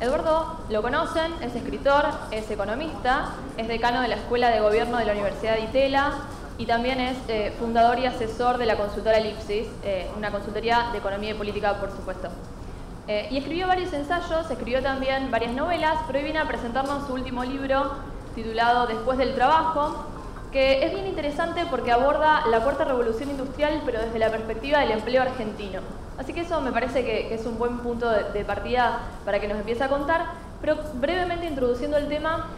Eduardo lo conocen, es escritor, es economista, es decano de la Escuela de Gobierno de la Universidad de Itela y también es fundador y asesor de la consultora Elipsis, una consultoría de economía y política, por supuesto. Y escribió varios ensayos, escribió también varias novelas, pero hoy viene a presentarnos su último libro titulado Después del trabajo, que es bien interesante porque aborda la cuarta revolución industrial, pero desde la perspectiva del empleo argentino. Así que eso me parece que es un buen punto de partida para que nos empiece a contar, pero brevemente introduciendo el tema,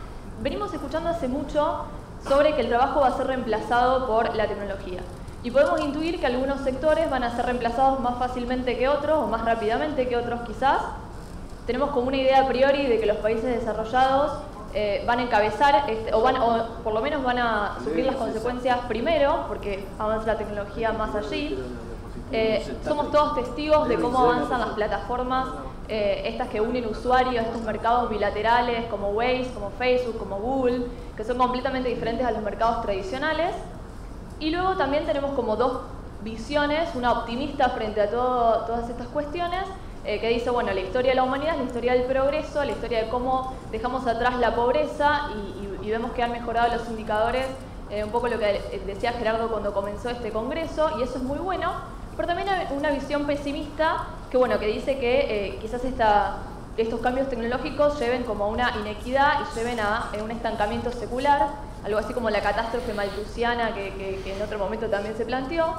venimos escuchando hace mucho sobre que el trabajo va a ser reemplazado por la tecnología. Y podemos intuir que algunos sectores van a ser reemplazados más fácilmente que otros, o más rápidamente que otros quizás. Tenemos como una idea a priori de que los países desarrollados van a encabezar, o por lo menos van a sufrir las consecuencias primero, porque avanza la tecnología más allí. Somos todos testigos de cómo avanzan las plataformas, estas que unen usuarios, estos mercados bilaterales como Waze, como Facebook, como Google, que son completamente diferentes a los mercados tradicionales. Y luego también tenemos como dos visiones, una optimista frente a todas estas cuestiones, que dice, bueno, la historia de la humanidad es la historia del progreso, la historia de cómo dejamos atrás la pobreza y vemos que han mejorado los indicadores, un poco lo que decía Gerardo cuando comenzó este congreso, y eso es muy bueno, pero también hay una visión pesimista que, bueno, que dice que quizás estos cambios tecnológicos lleven como a una inequidad y lleven a un estancamiento secular, algo así como la catástrofe malthusiana que en otro momento también se planteó.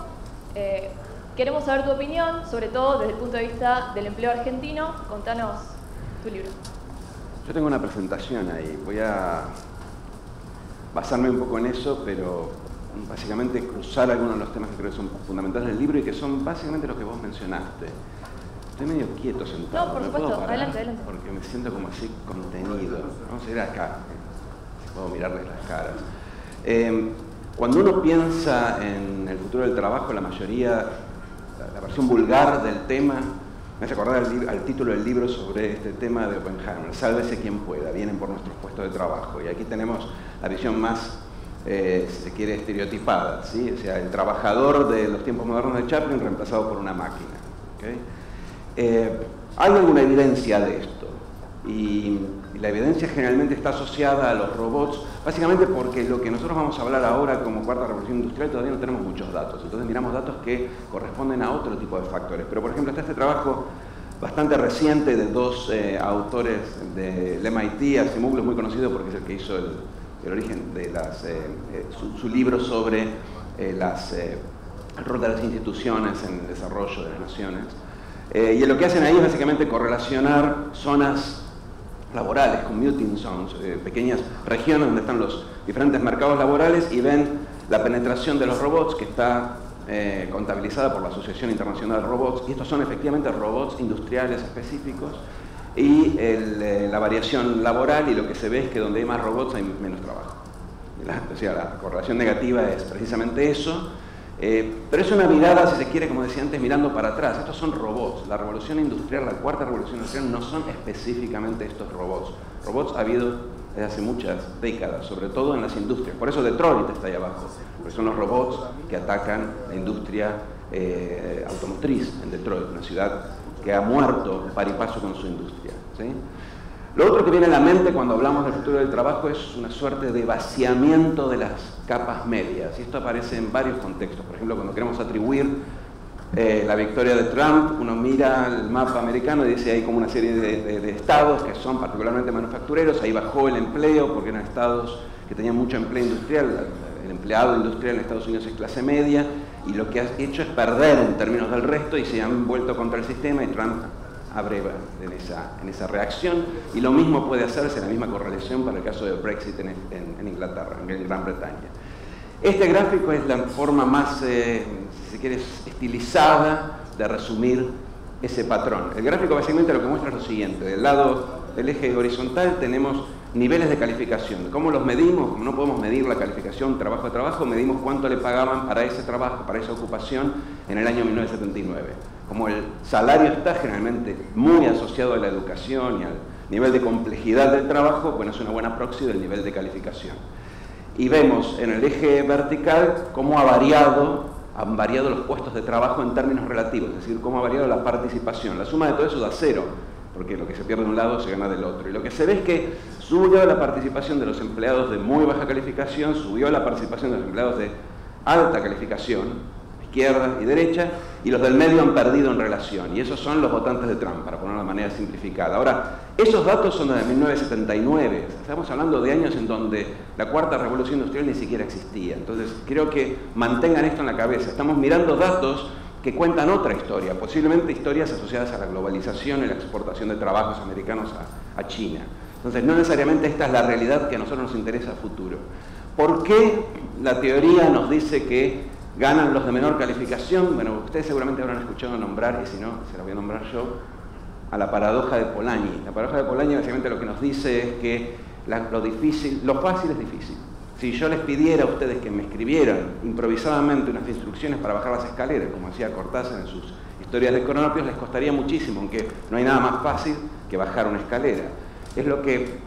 Queremos saber tu opinión, sobre todo desde el punto de vista del empleo argentino. Contanos tu libro. Yo tengo una presentación ahí. Voy a basarme un poco en eso, pero básicamente cruzar algunos de los temas que creo que son fundamentales del libro y que son básicamente los que vos mencionaste. Estoy medio quieto sentado. No, por supuesto. Adelante. Porque me siento como así contenido. Vamos a ir acá, si puedo mirarles las caras. Cuando uno piensa en el futuro del trabajo, la mayoría, la versión vulgar del tema, me hace acordar al título del libro sobre este tema de Oppenheimer, sálvese quien pueda, vienen por nuestros puestos de trabajo. Y aquí tenemos la visión más, si se quiere, estereotipada, ¿sí? O sea, el trabajador de los tiempos modernos de Chaplin reemplazado por una máquina. ¿Okay? Hay alguna evidencia de esto, y la evidencia generalmente está asociada a los robots, básicamente porque lo que nosotros vamos a hablar ahora como cuarta revolución industrial todavía no tenemos muchos datos, entonces miramos datos que corresponden a otro tipo de factores. Pero por ejemplo está este trabajo bastante reciente de dos autores del MIT, Asimov es muy conocido porque es el que hizo el origen de su libro sobre el rol de las instituciones en el desarrollo de las naciones. Y lo que hacen ahí es básicamente correlacionar zonas laborales, commuting zones, pequeñas regiones donde están los diferentes mercados laborales, y ven la penetración de los robots que está contabilizada por la Asociación Internacional de Robots, y estos son efectivamente robots industriales específicos, y la variación laboral, y lo que se ve es que donde hay más robots hay menos trabajo. O sea, la correlación negativa es precisamente eso. Pero es una mirada, si se quiere, como decía antes, mirando para atrás. Estos son robots. La revolución industrial, la cuarta revolución industrial, no son específicamente estos robots. Robots ha habido desde hace muchas décadas, sobre todo en las industrias. Por eso Detroit está ahí abajo, porque son los robots que atacan la industria automotriz en Detroit, una ciudad que ha muerto par y paso con su industria, ¿sí? Lo otro que viene a la mente cuando hablamos del futuro del trabajo es una suerte de vaciamiento de las capas medias, y esto aparece en varios contextos. Por ejemplo, cuando queremos atribuir la victoria de Trump, uno mira el mapa americano y dice hay como una serie de estados que son particularmente manufactureros, ahí bajó el empleo porque eran estados que tenían mucho empleo industrial, el empleado industrial en Estados Unidos es clase media, y lo que ha hecho es perder en términos del resto y se han vuelto contra el sistema, y Trump abreva en esa reacción, y lo mismo puede hacerse, la misma correlación para el caso de Brexit en Inglaterra, en Gran Bretaña. Este gráfico es la forma más, si se quiere, estilizada de resumir ese patrón. El gráfico básicamente lo que muestra es lo siguiente: del lado del eje horizontal tenemos niveles de calificación. ¿Cómo los medimos? Como no podemos medir la calificación trabajo a trabajo, medimos cuánto le pagaban para ese trabajo, para esa ocupación en el año 1979. Como el salario está generalmente muy asociado a la educación y al nivel de complejidad del trabajo, bueno, es una buena proxy del nivel de calificación. Y vemos en el eje vertical cómo han variado los puestos de trabajo en términos relativos, es decir, cómo ha variado la participación. La suma de todo eso da 0. porque lo que se pierde de un lado se gana del otro. Y lo que se ve es que subió la participación de los empleados de muy baja calificación, subió la participación de los empleados de alta calificación, izquierda y derecha, y los del medio han perdido en relación, y esos son los votantes de Trump, para ponerlo de manera simplificada. Ahora, esos datos son de 1979, estamos hablando de años en donde la cuarta revolución industrial ni siquiera existía, entonces creo que mantengan esto en la cabeza, estamos mirando datos que cuentan otra historia, posiblemente historias asociadas a la globalización y la exportación de trabajos americanos a China. Entonces, no necesariamente esta es la realidad que a nosotros nos interesa a futuro. ¿Por qué la teoría nos dice que ganan los de menor calificación? Bueno, ustedes seguramente habrán escuchado nombrar, y si no, se la voy a nombrar yo, a la paradoja de Polanyi. La paradoja de Polanyi básicamente lo que nos dice es que lo fácil es difícil. Si yo les pidiera a ustedes que me escribieran improvisadamente unas instrucciones para bajar las escaleras, como hacía Cortázar en sus historias de cronopios, les costaría muchísimo, aunque no hay nada más fácil que bajar una escalera. Es lo que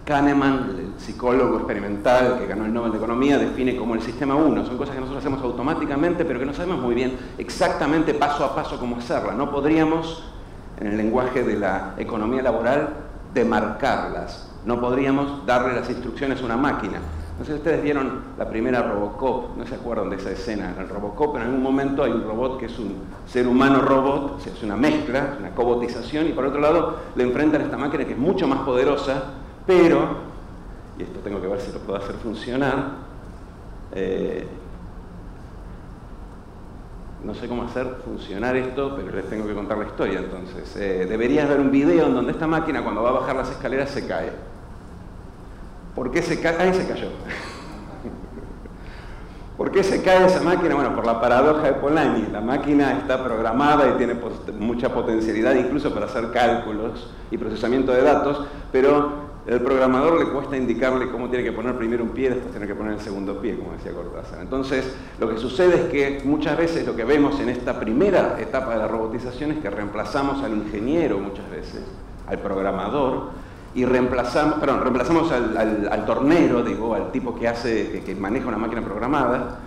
Kahneman, el psicólogo experimental que ganó el Nobel de Economía, define como el sistema 1. Son cosas que nosotros hacemos automáticamente, pero que no sabemos muy bien exactamente paso a paso cómo hacerlas. No podríamos, en el lenguaje de la economía laboral, demarcarlas. No podríamos darle las instrucciones a una máquina. No sé si ustedes vieron la primera Robocop, no se acuerdan de esa escena en el Robocop, pero en algún momento hay un robot que es un ser humano robot, o sea, es una mezcla, una cobotización, y por otro lado le enfrentan a esta máquina que es mucho más poderosa, pero, y esto tengo que ver si lo puedo hacer funcionar, no sé cómo hacer funcionar esto, pero les tengo que contar la historia, entonces. Deberías ver un video en donde esta máquina, cuando va a bajar las escaleras, se cae. ¿Por qué se cae? Ahí se cayó. ¿Por qué se cae esa máquina? Bueno, por la paradoja de Polanyi. La máquina está programada y tiene mucha potencialidad incluso para hacer cálculos y procesamiento de datos, pero el programador le cuesta indicarle cómo tiene que poner primero un pie, después tiene que poner el segundo pie, como decía Cortázar. Entonces, lo que sucede es que muchas veces lo que vemos en esta primera etapa de la robotización es que reemplazamos al ingeniero muchas veces, al programador, y reemplazamos al tornero, digo, al tipo que maneja una máquina programada,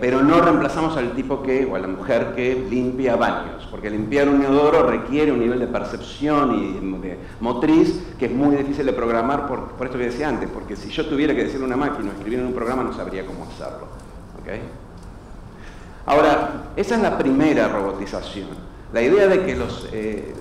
pero no reemplazamos al tipo o a la mujer que limpia baños, porque limpiar un inodoro requiere un nivel de percepción y de motriz que es muy difícil de programar, por esto que decía antes, porque si yo tuviera que decirle a una máquina o escribir en un programa no sabría cómo hacerlo. ¿Okay? Ahora, esa es la primera robotización. La idea de que los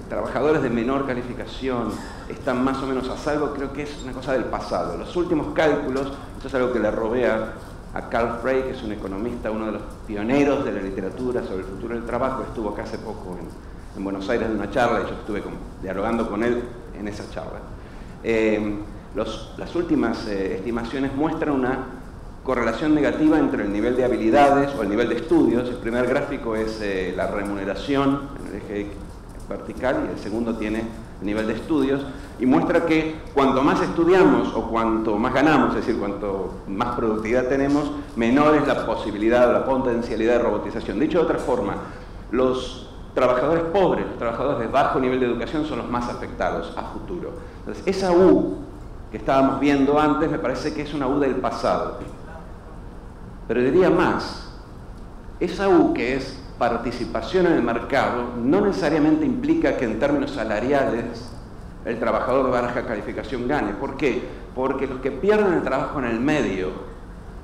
trabajadores de menor calificación están más o menos a salvo creo que es una cosa del pasado. Los últimos cálculos, esto es algo que le robé a Carl Frey, que es un economista, uno de los pioneros de la literatura sobre el futuro del trabajo, estuvo acá hace poco en Buenos Aires en una charla y yo estuve dialogando con él en esa charla. Las últimas estimaciones muestran una correlación negativa entre el nivel de habilidades o el nivel de estudios. El primer gráfico es la remuneración en el eje vertical y el segundo tiene el nivel de estudios y muestra que cuanto más estudiamos o cuanto más ganamos, es decir, cuanto más productividad tenemos, menor es la posibilidad o la potencialidad de robotización. Dicho de otra forma, los trabajadores pobres, los trabajadores de bajo nivel de educación son los más afectados a futuro. Entonces, esa U que estábamos viendo antes me parece que es una U del pasado. Pero diría más, esa U que es participación en el mercado no necesariamente implica que en términos salariales el trabajador de baja calificación gane. ¿Por qué? Porque los que pierden el trabajo en el medio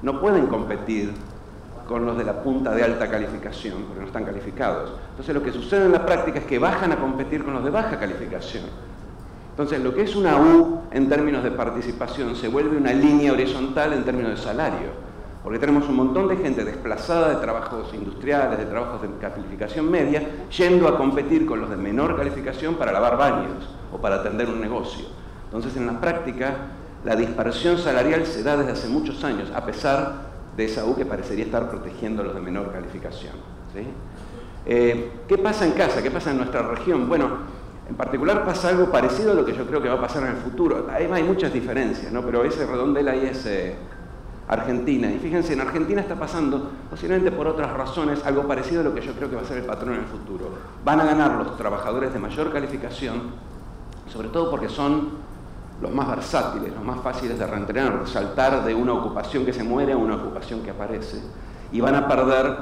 no pueden competir con los de la punta de alta calificación, porque no están calificados. Entonces lo que sucede en la práctica es que bajan a competir con los de baja calificación. Entonces lo que es una U en términos de participación se vuelve una línea horizontal en términos de salario. Porque tenemos un montón de gente desplazada de trabajos industriales, de trabajos de calificación media, yendo a competir con los de menor calificación para lavar baños o para atender un negocio. Entonces, en la práctica, la dispersión salarial se da desde hace muchos años, a pesar de esa U que parecería estar protegiendo a los de menor calificación. ¿Sí? ¿Qué pasa en casa? ¿Qué pasa en nuestra región? Bueno, en particular pasa algo parecido a lo que yo creo que va a pasar en el futuro. Hay muchas diferencias, ¿no? Pero ese redondel ahí es Argentina. Y fíjense, en Argentina está pasando, posiblemente por otras razones, algo parecido a lo que yo creo que va a ser el patrón en el futuro. Van a ganar los trabajadores de mayor calificación, sobre todo porque son los más versátiles, los más fáciles de reentrenar, de saltar de una ocupación que se muere a una ocupación que aparece. Y van a perder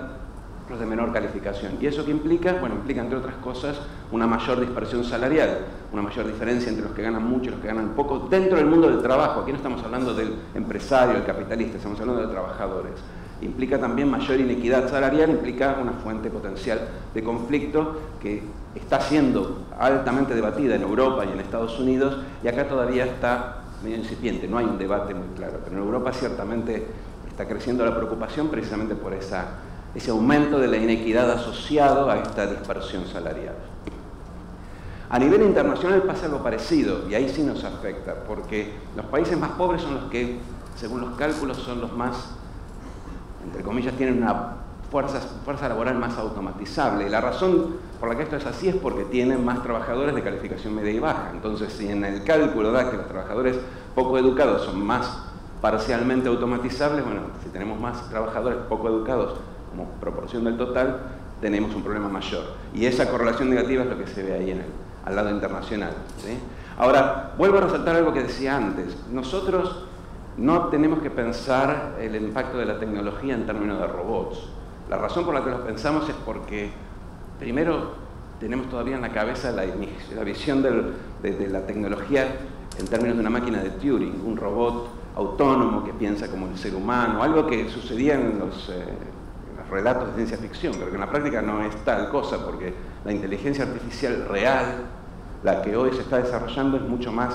otros de menor calificación. ¿Y eso qué implica? Bueno, implica, entre otras cosas, una mayor dispersión salarial, una mayor diferencia entre los que ganan mucho y los que ganan poco dentro del mundo del trabajo. Aquí no estamos hablando del empresario, del capitalista, estamos hablando de trabajadores. Implica también mayor inequidad salarial, implica una fuente potencial de conflicto que está siendo altamente debatida en Europa y en Estados Unidos, y acá todavía está medio incipiente, no hay un debate muy claro, pero en Europa ciertamente está creciendo la preocupación precisamente por ese aumento de la inequidad asociado a esta dispersión salarial. A nivel internacional pasa algo parecido, y ahí sí nos afecta, porque los países más pobres son los que, según los cálculos, son los más, entre comillas, tienen una fuerza laboral más automatizable. Y la razón por la que esto es así es porque tienen más trabajadores de calificación media y baja. Entonces, si en el cálculo da que los trabajadores poco educados son más parcialmente automatizables, bueno, si tenemos más trabajadores poco educados como proporción del total, tenemos un problema mayor. Y esa correlación negativa es lo que se ve ahí al lado internacional, ¿sí? Ahora, vuelvo a resaltar algo que decía antes. Nosotros no tenemos que pensar el impacto de la tecnología en términos de robots. La razón por la que lo pensamos es porque, primero, tenemos todavía en la cabeza la visión de la tecnología en términos de una máquina de Turing, un robot autónomo que piensa como el ser humano, algo que sucedía en los relatos de ciencia ficción, pero que en la práctica no es tal cosa, porque la inteligencia artificial real, la que hoy se está desarrollando, es mucho más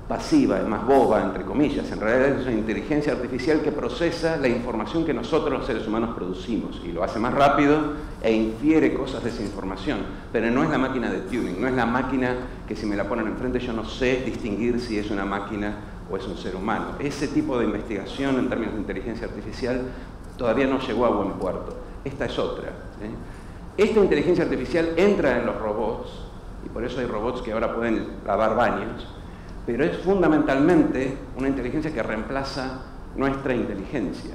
pasiva, es más boba, entre comillas. En realidad es una inteligencia artificial que procesa la información que nosotros los seres humanos producimos y lo hace más rápido e infiere cosas de esa información, pero no es la máquina de Turing, no es la máquina que si me la ponen enfrente yo no sé distinguir si es una máquina o es un ser humano. Ese tipo de investigación en términos de inteligencia artificial todavía no llegó a buen puerto. Esta es otra, ¿eh? Esta inteligencia artificial entra en los robots, y por eso hay robots que ahora pueden lavar baños, pero es fundamentalmente una inteligencia que reemplaza nuestra inteligencia.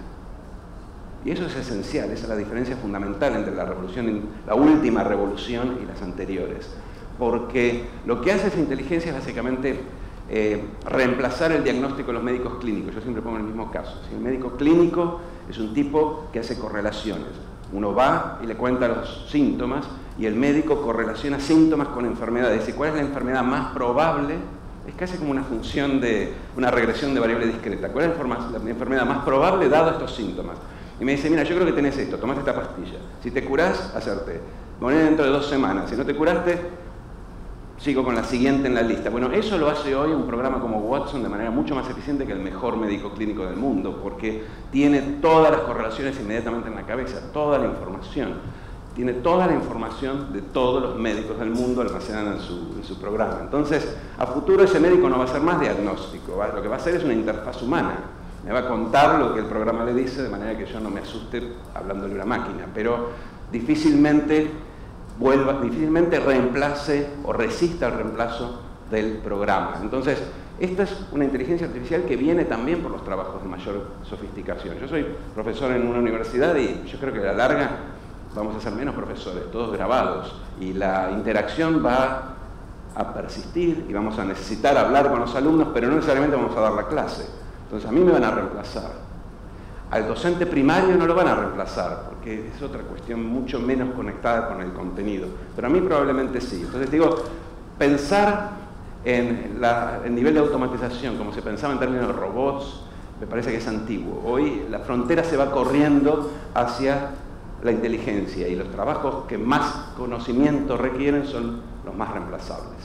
Y eso es esencial, esa es la diferencia fundamental entre la última revolución y las anteriores. Porque lo que hace esa inteligencia es básicamente reemplazar el diagnóstico de los médicos clínicos. Yo siempre pongo el mismo caso. Si el médico clínico es un tipo que hace correlaciones. Uno va y le cuenta los síntomas y el médico correlaciona síntomas con enfermedades. Dice, ¿cuál es la enfermedad más probable? Es casi como una función de una regresión de variable discreta. ¿Cuál es la enfermedad más probable dado estos síntomas? Y me dice, mira, yo creo que tenés esto, tomate esta pastilla. Si te curás, hacerte. Morir dentro de 2 semanas. Si no te curaste, sigo con la siguiente en la lista. Bueno, eso lo hace hoy un programa como Watson de manera mucho más eficiente que el mejor médico clínico del mundo, porque tiene todas las correlaciones inmediatamente en la cabeza, toda la información. Tiene toda la información de todos los médicos del mundo almacenada en su programa. Entonces, a futuro ese médico no va a hacer más diagnóstico, ¿vale? Lo que va a hacer es una interfaz humana. Me va a contar lo que el programa le dice, de manera que yo no me asuste hablándole a una máquina, pero difícilmente reemplace o resista al reemplazo del programa. Entonces, esta es una inteligencia artificial que viene también por los trabajos de mayor sofisticación. Yo soy profesor en una universidad y yo creo que a la larga vamos a ser menos profesores, todos grabados, y la interacción va a persistir y vamos a necesitar hablar con los alumnos, pero no necesariamente vamos a dar la clase. Entonces a mí me van a reemplazar. Al docente primario no lo van a reemplazar, porque es otra cuestión mucho menos conectada con el contenido, pero a mí probablemente sí. Entonces digo, pensar en el nivel de automatización como se pensaba en términos de robots, me parece que es antiguo. Hoy la frontera se va corriendo hacia la inteligencia y los trabajos que más conocimiento requieren son los más reemplazables.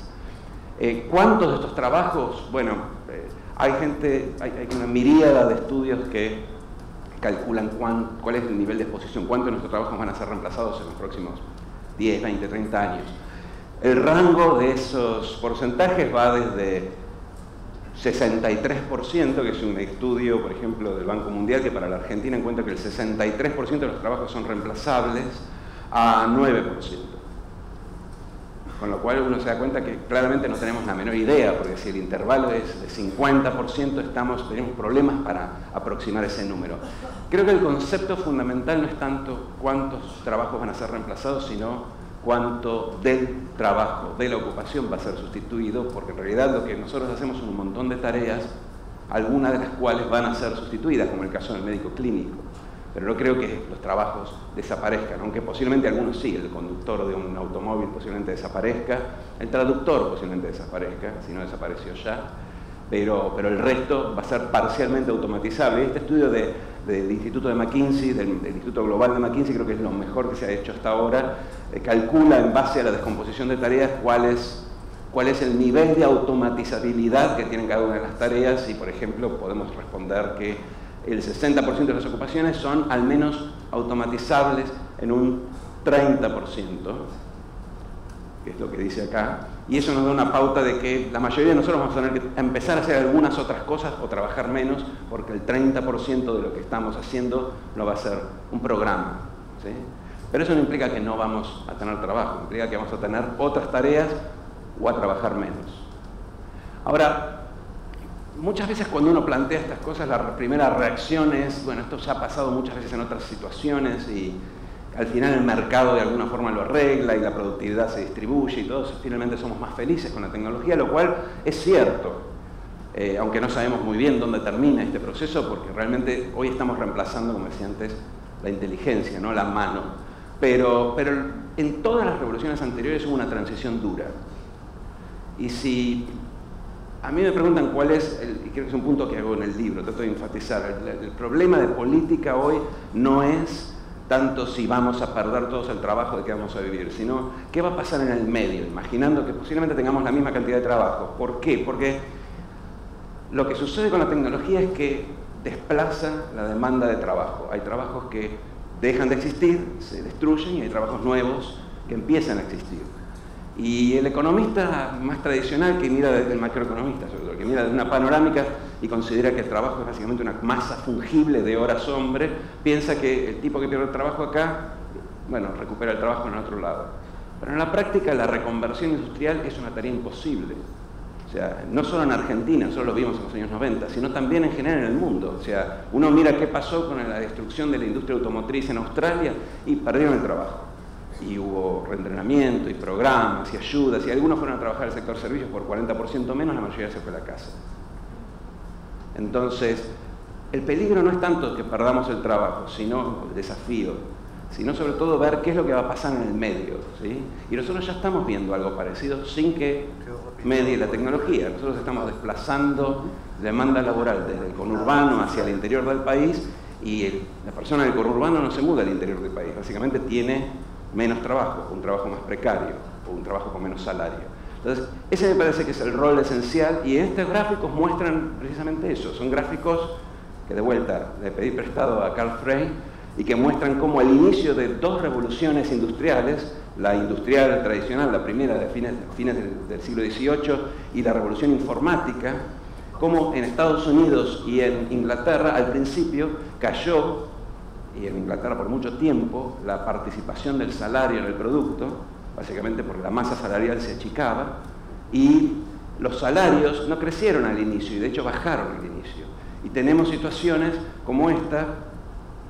¿Cuántos de estos trabajos? Bueno, hay una miríada de estudios que calculan cuál es el nivel de exposición, cuántos de nuestros trabajos van a ser reemplazados en los próximos 10, 20, 30 años. El rango de esos porcentajes va desde 63%, que es un estudio, por ejemplo, del Banco Mundial, que para la Argentina encuentra que el 63% de los trabajos son reemplazables, a 9%. Con lo cual uno se da cuenta que claramente no tenemos la menor idea, porque si el intervalo es de 50%, tenemos problemas para aproximar ese número. Creo que el concepto fundamental no es tanto cuántos trabajos van a ser reemplazados, sino cuánto del trabajo, de la ocupación va a ser sustituido, porque en realidad lo que nosotros hacemos son un montón de tareas, algunas de las cuales van a ser sustituidas, como el caso del médico clínico. pero no creo que los trabajos desaparezcan, aunque posiblemente algunos sí. El conductor de un automóvil posiblemente desaparezca, el traductor posiblemente desaparezca, si no desapareció ya, pero el resto va a ser parcialmente automatizable. Este estudio del Instituto de McKinsey, del Instituto Global de McKinsey, creo que es lo mejor que se ha hecho hasta ahora, calcula en base a la descomposición de tareas cuál es el nivel de automatizabilidad que tienen cada una de las tareas, y por ejemplo podemos responder que el 60% de las ocupaciones son al menos automatizables en un 30%, que es lo que dice acá, y eso nos da una pauta de que la mayoría de nosotros vamos a tener que empezar a hacer algunas otras cosas o trabajar menos, porque el 30% de lo que estamos haciendo lo va a hacer un programa, ¿sí? Pero eso no implica que no vamos a tener trabajo, implica que vamos a tener otras tareas o a trabajar menos. Ahora, muchas veces cuando uno plantea estas cosas, la primera reacción es, bueno, esto ya ha pasado muchas veces en otras situaciones y al final el mercado de alguna forma lo arregla y la productividad se distribuye y todos finalmente somos más felices con la tecnología, lo cual es cierto, aunque no sabemos muy bien dónde termina este proceso, porque realmente hoy estamos reemplazando, como decía antes, la inteligencia, no la mano. Pero en todas las revoluciones anteriores hubo una transición dura. Y si a mí me preguntan cuál es, y creo que es un punto que hago en el libro, trato de enfatizar, el problema de política hoy no es tanto si vamos a perder todos el trabajo de que vamos a vivir, sino qué va a pasar en el medio, imaginando que posiblemente tengamos la misma cantidad de trabajo. ¿Por qué? Porque lo que sucede con la tecnología es que desplaza la demanda de trabajo. Hay trabajos que dejan de existir, se destruyen, y hay trabajos nuevos que empiezan a existir. Y el economista más tradicional, que mira desde el macroeconomista, sobre todo, que mira desde una panorámica y considera que el trabajo es básicamente una masa fungible de horas hombre, piensa que el tipo que pierde el trabajo acá, bueno, recupera el trabajo en otro lado. Pero en la práctica la reconversión industrial es una tarea imposible. O sea, no solo en Argentina, solo lo vimos en los años 90, sino también en general en el mundo. O sea, uno mira qué pasó con la destrucción de la industria automotriz en Australia y perdieron el trabajo. Y hubo reentrenamiento y programas y ayudas, y algunos fueron a trabajar al sector servicios por 40% menos, la mayoría se fue a la casa. Entonces, el peligro no es tanto que perdamos el trabajo, sino el desafío, sino sobre todo ver qué es lo que va a pasar en el medio, ¿sí? Y nosotros ya estamos viendo algo parecido sin que medie la tecnología. Nosotros estamos desplazando demanda laboral desde el conurbano hacia el interior del país, y la persona del conurbano no se muda al interior del país, básicamente tiene menos trabajo, un trabajo más precario, o un trabajo con menos salario. Entonces, ese me parece que es el rol esencial, y estos gráficos muestran precisamente eso. Son gráficos que, de vuelta, le pedí prestado a Carl Frey, y que muestran cómo al inicio de dos revoluciones industriales, la industrial tradicional, la primera de fines del siglo XVIII, y la revolución informática, cómo en Estados Unidos y en Inglaterra al principio cayó, y en Inglaterra por mucho tiempo, la participación del salario en el producto, básicamente porque la masa salarial se achicaba, y los salarios no crecieron al inicio, y de hecho bajaron al inicio. Y tenemos situaciones como esta,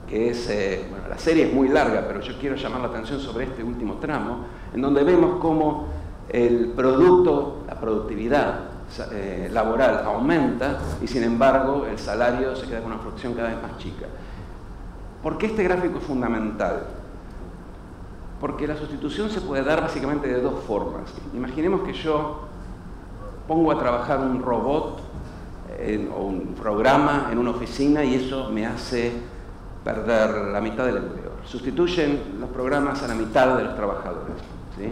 que es, bueno, la serie es muy larga, pero yo quiero llamar la atención sobre este último tramo, en donde vemos cómo el producto, la productividad laboral aumenta, y sin embargo el salario se queda con una fracción cada vez más chica. ¿Por qué este gráfico es fundamental? Porque la sustitución se puede dar básicamente de dos formas. Imaginemos que yo pongo a trabajar un robot o un programa en una oficina, y eso me hace perder la mitad del empleo. Sustituyen los programas a la mitad de los trabajadores, ¿sí?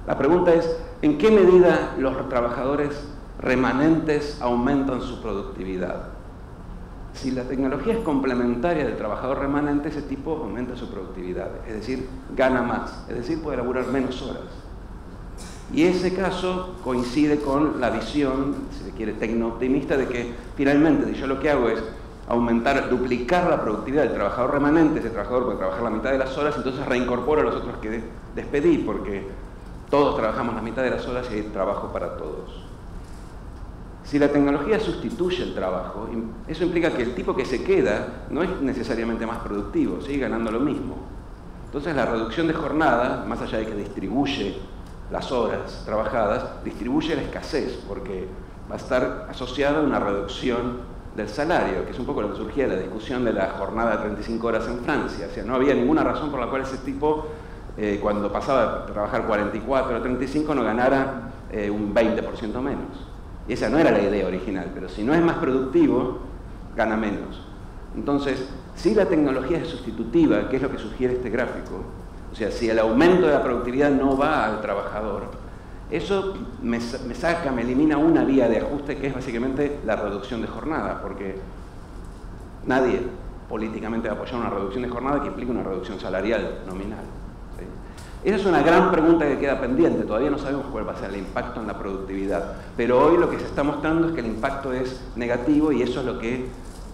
La pregunta es, ¿en qué medida los trabajadores remanentes aumentan su productividad? Si la tecnología es complementaria del trabajador remanente, ese tipo aumenta su productividad, es decir, gana más, es decir, puede laburar menos horas. Y ese caso coincide con la visión, si se quiere, tecno-optimista, de que finalmente, si yo lo que hago es duplicar la productividad del trabajador remanente, ese trabajador puede trabajar la mitad de las horas, entonces reincorporo a los otros que despedí, porque todos trabajamos la mitad de las horas y hay trabajo para todos. Si la tecnología sustituye el trabajo, eso implica que el tipo que se queda no es necesariamente más productivo, sigue ganando lo mismo. Entonces la reducción de jornada, más allá de que distribuye las horas trabajadas, distribuye la escasez, porque va a estar asociada a una reducción del salario, que es un poco lo que surgía de la discusión de la jornada de 35 horas en Francia. O sea, no había ninguna razón por la cual ese tipo, cuando pasaba a trabajar 44 o 35, no ganara un 20% menos. Y esa no era la idea original, pero si no es más productivo, gana menos. Entonces, si la tecnología es sustitutiva, que es lo que sugiere este gráfico, o sea, si el aumento de la productividad no va al trabajador, eso me elimina una vía de ajuste que es básicamente la reducción de jornada, porque nadie políticamente va a apoyar una reducción de jornada que implique una reducción salarial nominal. ¿Sí? Esa es una gran pregunta que queda pendiente, todavía no sabemos cuál va a ser el impacto en la productividad, pero hoy lo que se está mostrando es que el impacto es negativo y eso es lo que,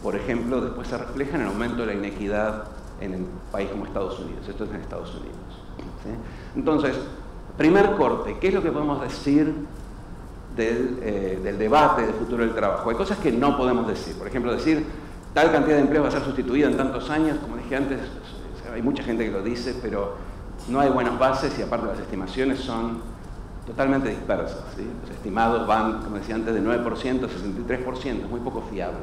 por ejemplo, después se refleja en el aumento de la inequidad en un país como Estados Unidos. Esto es en Estados Unidos. ¿Sí? Entonces, primer corte, ¿qué es lo que podemos decir del debate del futuro del trabajo? Hay cosas que no podemos decir. Por ejemplo, decir tal cantidad de empleo va a ser sustituida en tantos años, como dije antes, hay mucha gente que lo dice, pero no hay buenas bases y aparte las estimaciones son totalmente dispersas. ¿Sí? Los estimados van, como decía antes, de 9% a 63%, es muy poco fiable.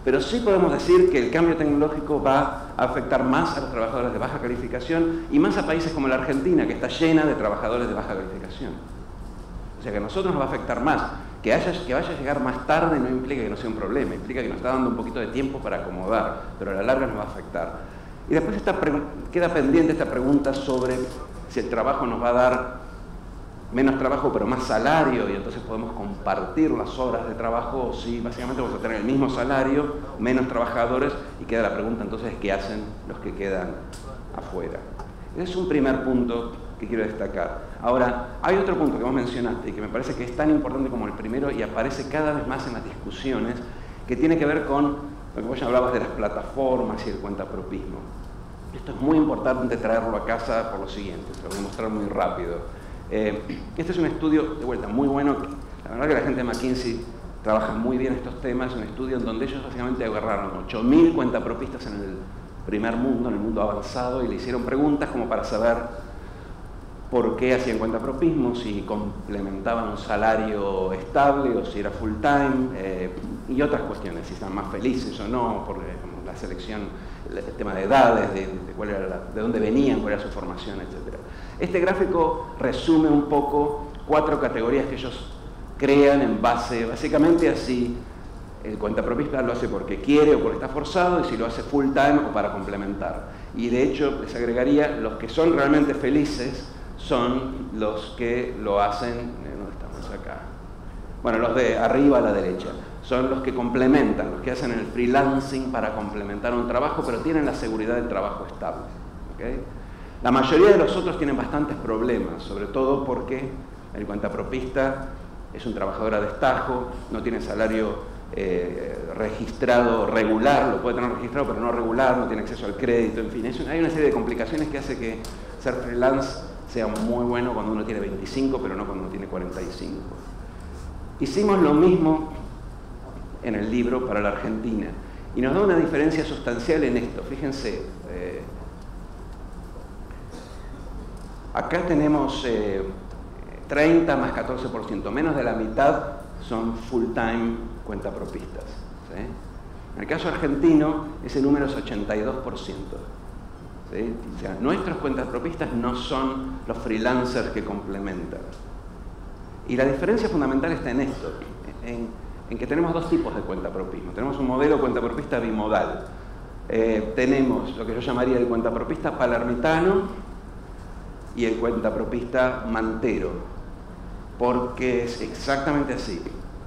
Pero sí podemos decir que el cambio tecnológico va a afectar más a los trabajadores de baja calificación y más a países como la Argentina, que está llena de trabajadores de baja calificación. O sea que a nosotros nos va a afectar más. Que vaya a llegar más tarde no implica que no sea un problema, implica que nos está dando un poquito de tiempo para acomodar, pero a la larga nos va a afectar. Y después queda pendiente esta pregunta sobre si el trabajo nos va a dar menos trabajo pero más salario y entonces podemos compartir las horas de trabajo, o si básicamente vamos a tener el mismo salario, menos trabajadores, y queda la pregunta entonces qué hacen los que quedan afuera. Ese es un primer punto que quiero destacar. Ahora, hay otro punto que vos mencionaste y que me parece que es tan importante como el primero y aparece cada vez más en las discusiones, que tiene que ver con lo que vos ya hablabas de las plataformas y el cuentapropismo. Esto es muy importante traerlo a casa por lo siguiente, se lo voy a mostrar muy rápido. Este es un estudio, de vuelta, muy bueno. La verdad que la gente de McKinsey trabaja muy bien estos temas. Es un estudio en donde ellos básicamente agarraron 8.000 cuentapropistas en el primer mundo, en el mundo avanzado, y le hicieron preguntas como para saber por qué hacían cuentapropismo, si complementaban un salario estable o si era full time, y otras cuestiones, si estaban más felices o no, por la selección, el tema de edades, de dónde venían, cuál era su formación, etc. Este gráfico resume un poco 4 categorías que ellos crean en base, básicamente así, el cuentapropista lo hace porque quiere o porque está forzado, y si lo hace full time o para complementar. Y de hecho, les agregaría, los que son realmente felices son los que lo hacen, ¿dónde estamos acá? Bueno, los de arriba a la derecha. Son los que complementan, los que hacen el freelancing para complementar un trabajo, pero tienen la seguridad del trabajo estable. ¿Okay? La mayoría de los otros tienen bastantes problemas, sobre todo porque el cuentapropista es un trabajador a destajo, no tiene salario registrado regular, lo puede tener registrado pero no regular, no tiene acceso al crédito, en fin, hay una serie de complicaciones que hace que ser freelance sea muy bueno cuando uno tiene 25, pero no cuando uno tiene 45. Hicimos lo mismo en el libro para la Argentina y nos da una diferencia sustancial en esto. Fíjense, acá tenemos 30 más 14%, menos de la mitad son full-time cuentapropistas. ¿Sí? En el caso argentino, ese número es 82%. ¿Sí? O sea, nuestros cuentapropistas no son los freelancers que complementan. Y la diferencia fundamental está en esto, en que tenemos dos tipos de cuentapropismo. Tenemos un modelo cuentapropista bimodal. Tenemos lo que yo llamaría el cuentapropista palermitano y el cuentapropista mantero, porque es exactamente así.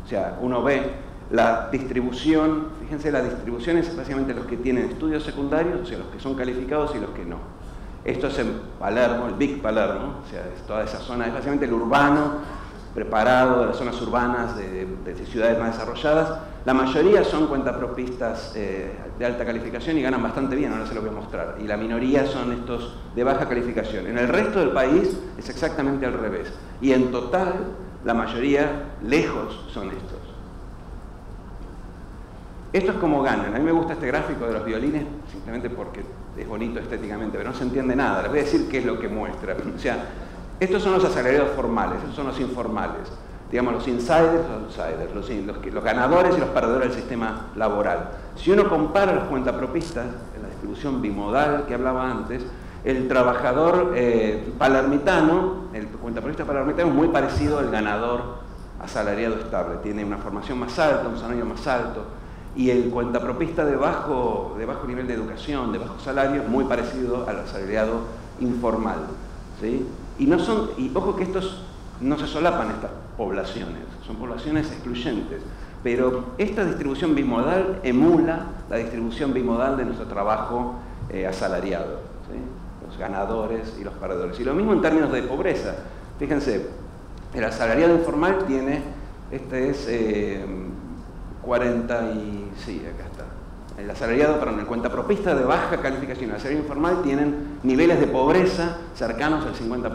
O sea, uno ve la distribución, fíjense, la distribución es básicamente los que tienen estudios secundarios, o sea, los que son calificados y los que no. Esto es en Palermo, el Big Palermo, o sea, es toda esa zona, es básicamente el urbano preparado de las zonas urbanas de ciudades más desarrolladas. La mayoría son cuentapropistas de alta calificación y ganan bastante bien, ahora se lo voy a mostrar. Y la minoría son estos de baja calificación. En el resto del país es exactamente al revés. Y en total, la mayoría, lejos, son estos. Esto es como ganan. A mí me gusta este gráfico de los violines simplemente porque es bonito estéticamente, pero no se entiende nada. Les voy a decir qué es lo que muestra. O sea, estos son los asalariados formales, estos son los informales. digamos, los insiders, los outsiders, los ganadores y los perdedores del sistema laboral. Si uno compara los cuentapropistas, en la distribución bimodal que hablaba antes, el trabajador palermitano, el cuentapropista palermitano es muy parecido al ganador asalariado estable, tiene una formación más alta, un salario más alto, y el cuentapropista de bajo nivel de educación, de bajo salario, es muy parecido al asalariado informal, ¿sí? Y ojo que estos no se solapan, estas poblaciones, son poblaciones excluyentes, pero esta distribución bimodal emula la distribución bimodal de nuestro trabajo asalariado, ¿sí? Los ganadores y los perdedores. Y lo mismo en términos de pobreza. Fíjense, el asalariado informal tiene, este es 40 y... sí, acá está. El asalariado, perdón, el cuentapropista de baja calificación, el asalariado informal tienen niveles de pobreza cercanos al 50%,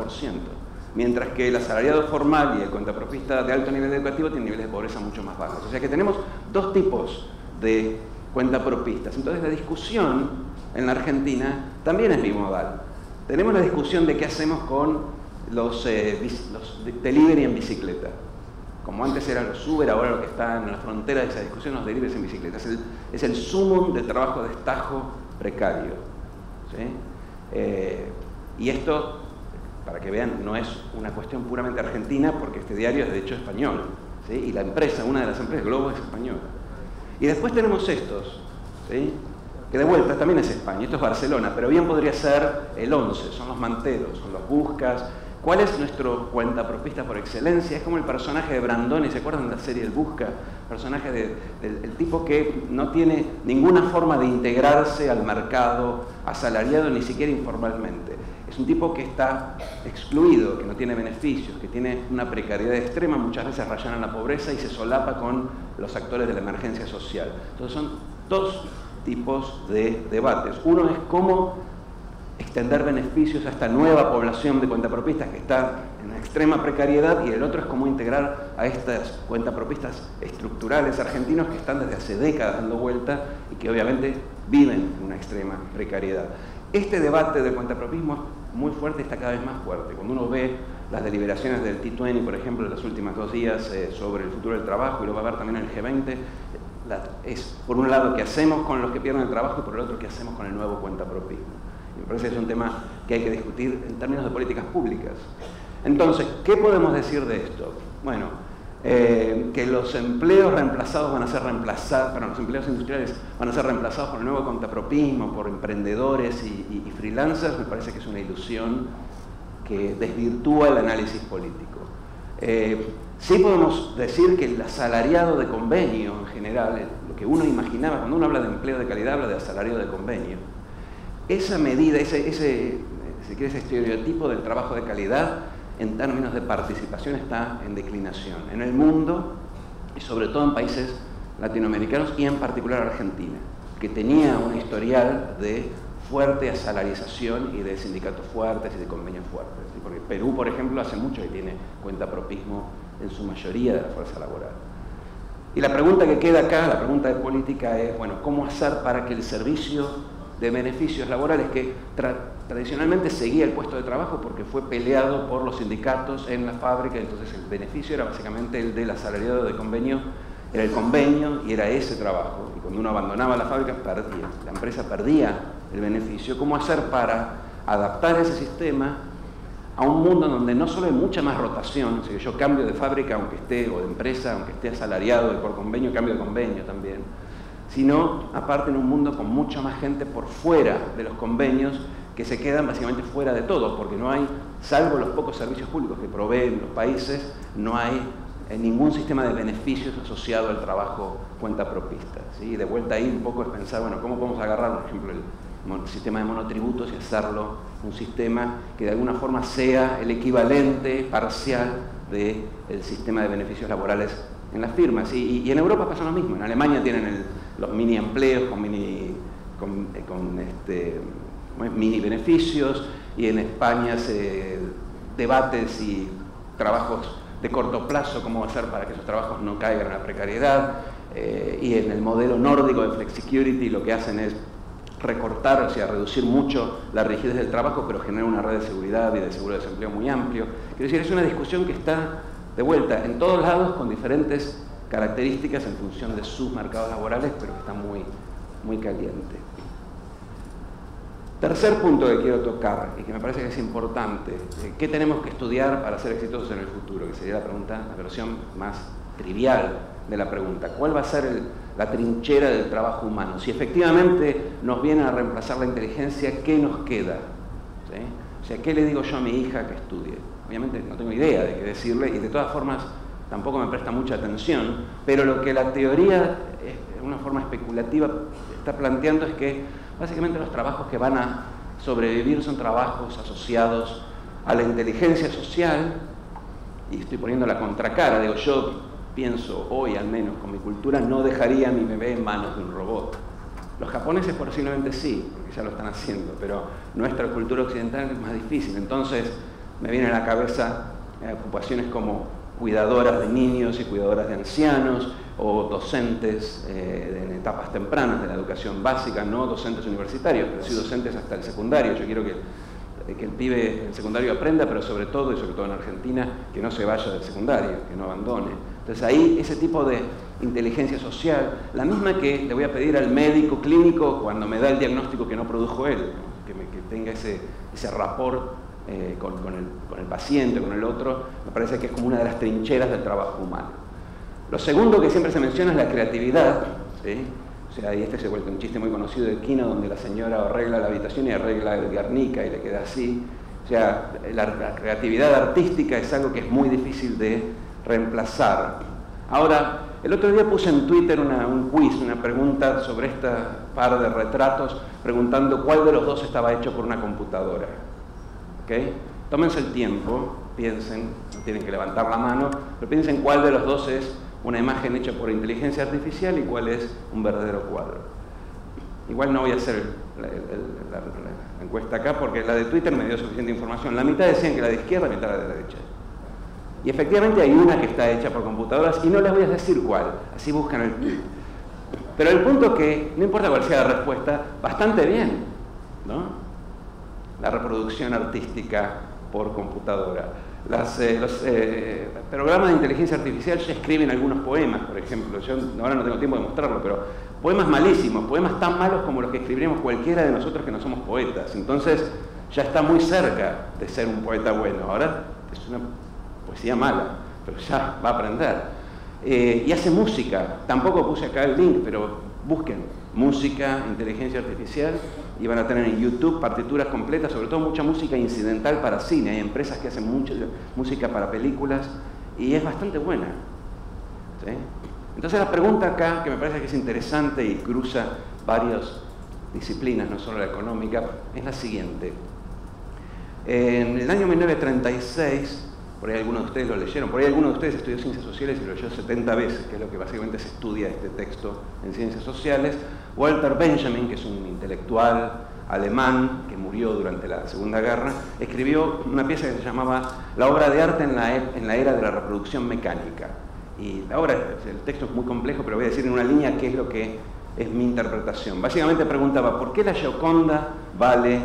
mientras que el asalariado formal y el cuentapropista de alto nivel educativo tienen niveles de pobreza mucho más bajos. O sea que tenemos dos tipos de cuentapropistas. Entonces la discusión en la Argentina también es bimodal. Tenemos la discusión de qué hacemos con los delivery en bicicleta. Como antes eran los Uber, ahora lo que está en la frontera de esa discusión, los deliveries en bicicleta. Es el sumum del trabajo de estajo precario, ¿sí? Y esto, para que vean, no es una cuestión puramente argentina, porque este diario es de hecho español, ¿sí? Y la empresa, una de las empresas, Globo, es española. Y después tenemos estos, ¿sí? Que de vuelta también es España, esto es Barcelona, pero bien podría ser el 11, son los manteros, son los buscas. ¿Cuál es nuestro cuentapropista por excelencia? Es como el personaje de Brandoni, ¿se acuerdan de la serie El Busca? Personaje del tipo que no tiene ninguna forma de integrarse al mercado asalariado, ni siquiera informalmente. Es un tipo que está excluido, que no tiene beneficios, que tiene una precariedad extrema, muchas veces rayan en la pobreza y se solapa con los actores de la emergencia social. Entonces son dos tipos de debates. Uno es cómo extender beneficios a esta nueva población de cuentapropistas que está en extrema precariedad, y el otro es cómo integrar a estas cuentapropistas estructurales argentinos que están desde hace décadas dando vuelta y que obviamente viven en una extrema precariedad. Este debate del cuentapropismo es muy fuerte y está cada vez más fuerte. Cuando uno ve las deliberaciones del T20, por ejemplo, de los últimos 2 días sobre el futuro del trabajo, y lo va a ver también en el G20, es por un lado qué hacemos con los que pierden el trabajo y por el otro qué hacemos con el nuevo cuentapropismo. Me parece que es un tema que hay que discutir en términos de políticas públicas. Entonces, ¿qué podemos decir de esto? Bueno, que los empleos reemplazados van a ser reemplazados, perdón, los empleos industriales van a ser reemplazados por el nuevo cuentapropismo, por emprendedores y freelancers, me parece que es una ilusión que desvirtúa el análisis político. Sí podemos decir que el asalariado de convenio en general, lo que uno imaginaba, cuando uno habla de empleo de calidad, habla de asalariado de convenio. Esa medida, ese estereotipo del trabajo de calidad en términos de participación está en declinación en el mundo y sobre todo en países latinoamericanos y en particular Argentina, que tenía un historial de fuerte asalarización y de sindicatos fuertes y de convenios fuertes. ¿Sí? Porque Perú, por ejemplo, hace mucho que tiene cuentapropismo en su mayoría de la fuerza laboral. Y la pregunta que queda acá, la pregunta de política es, bueno, ¿cómo hacer para que el servicio de beneficios laborales que tradicionalmente seguía el puesto de trabajo porque fue peleado por los sindicatos en la fábrica, entonces el beneficio era básicamente el del asalariado de convenio, era el convenio y era ese trabajo, y cuando uno abandonaba la fábrica perdía, la empresa perdía el beneficio. ¿Cómo hacer para adaptar ese sistema a un mundo donde no solo hay mucha más rotación, o sea, yo cambio de fábrica aunque esté, o de empresa aunque esté asalariado y por convenio, cambio de convenio también, sino aparte en un mundo con mucha más gente por fuera de los convenios que se quedan básicamente fuera de todo, porque no hay, salvo los pocos servicios públicos que proveen los países, no hay ningún sistema de beneficios asociado al trabajo cuentapropista, ¿sí? De vuelta ahí un poco es pensar, bueno, ¿cómo podemos agarrar, por ejemplo, el sistema de monotributos y hacerlo un sistema que de alguna forma sea el equivalente parcial del sistema de beneficios laborales en las firmas? Y en Europa pasa lo mismo. En Alemania tienen los mini empleos con mini beneficios, y en España se debates y trabajos de corto plazo, cómo hacer para que esos trabajos no caigan en la precariedad, y en el modelo nórdico de flexicurity lo que hacen es recortar, o sea, reducir mucho la rigidez del trabajo, pero generar una red de seguridad y de seguro de desempleo muy amplio. Quiero decir, es una discusión que está de vuelta, en todos lados con diferentes características en función de sus mercados laborales, pero que está muy, muy caliente. Tercer punto que quiero tocar y que me parece que es importante, ¿qué tenemos que estudiar para ser exitosos en el futuro? Que sería la pregunta, la versión más trivial de la pregunta. ¿Cuál va a ser la trinchera del trabajo humano? Si efectivamente nos viene a reemplazar la inteligencia, ¿qué nos queda? ¿Sí? O sea, ¿qué le digo yo a mi hija que estudie? Obviamente no tengo idea de qué decirle y de todas formas tampoco me presta mucha atención, pero lo que la teoría, de una forma especulativa, está planteando es que básicamente los trabajos que van a sobrevivir son trabajos asociados a la inteligencia social, y estoy poniendo la contracara, digo, yo pienso hoy al menos con mi cultura no dejaría a mi bebé en manos de un robot. Los japoneses posiblemente sí, porque ya lo están haciendo, pero nuestra cultura occidental es más difícil. Entonces me vienen a la cabeza ocupaciones como cuidadoras de niños y cuidadoras de ancianos, o docentes en etapas tempranas de la educación básica, no docentes universitarios, pero sí docentes hasta el secundario. Yo quiero que el pibe del secundario aprenda, pero sobre todo, y sobre todo en Argentina, que no se vaya del secundario, que no abandone. Entonces ahí ese tipo de inteligencia social, la misma que le voy a pedir al médico clínico cuando me da el diagnóstico que no produjo él, ¿no? que tenga ese rapport con el paciente, con el otro, me parece que es como una de las trincheras del trabajo humano. Lo segundo que siempre se menciona es la creatividad, ¿sí? O sea, y este se vuelve un chiste muy conocido de Quino, donde la señora arregla la habitación y arregla el Guernica y le queda así. O sea, la creatividad artística es algo que es muy difícil de reemplazar. Ahora, el otro día puse en Twitter un quiz, una pregunta sobre esta par de retratos, preguntando cuál de los dos estaba hecho por una computadora. ¿Okay? Tómense el tiempo, piensen, no tienen que levantar la mano, pero piensen cuál de los dos es una imagen hecha por inteligencia artificial y cuál es un verdadero cuadro. Igual no voy a hacer la encuesta acá porque la de Twitter me dio suficiente información. La mitad decían que la de izquierda, la mitad la de derecha. Y efectivamente hay una que está hecha por computadoras y no les voy a decir cuál, así buscan el tweet. Pero el punto es que, no importa cuál sea la respuesta, bastante bien, ¿no? La reproducción artística por computadora. Los programas de inteligencia artificial ya escriben algunos poemas, por ejemplo. Yo ahora no tengo tiempo de mostrarlo, pero poemas malísimos, poemas tan malos como los que escribiríamos cualquiera de nosotros que no somos poetas. Entonces ya está muy cerca de ser un poeta bueno. Ahora es una poesía mala, pero ya va a aprender. Y hace música. Tampoco puse acá el link, pero busquen música, inteligencia artificial, y van a tener en YouTube partituras completas, sobre todo mucha música incidental para cine. Hay empresas que hacen mucha música para películas y es bastante buena, ¿sí? Entonces la pregunta acá, que me parece que es interesante y cruza varias disciplinas, no solo la económica, es la siguiente. En el año 1936, por ahí algunos de ustedes lo leyeron, por ahí algunos de ustedes estudió Ciencias Sociales y lo leyó 70 veces, que es lo que básicamente se estudia este texto en Ciencias Sociales. Walter Benjamin, que es un intelectual alemán que murió durante la Segunda Guerra, escribió una pieza que se llamaba La obra de arte en la era de la reproducción mecánica. Y la obra, el texto es muy complejo, pero voy a decir en una línea qué es lo que es mi interpretación. Básicamente preguntaba, ¿por qué la Gioconda vale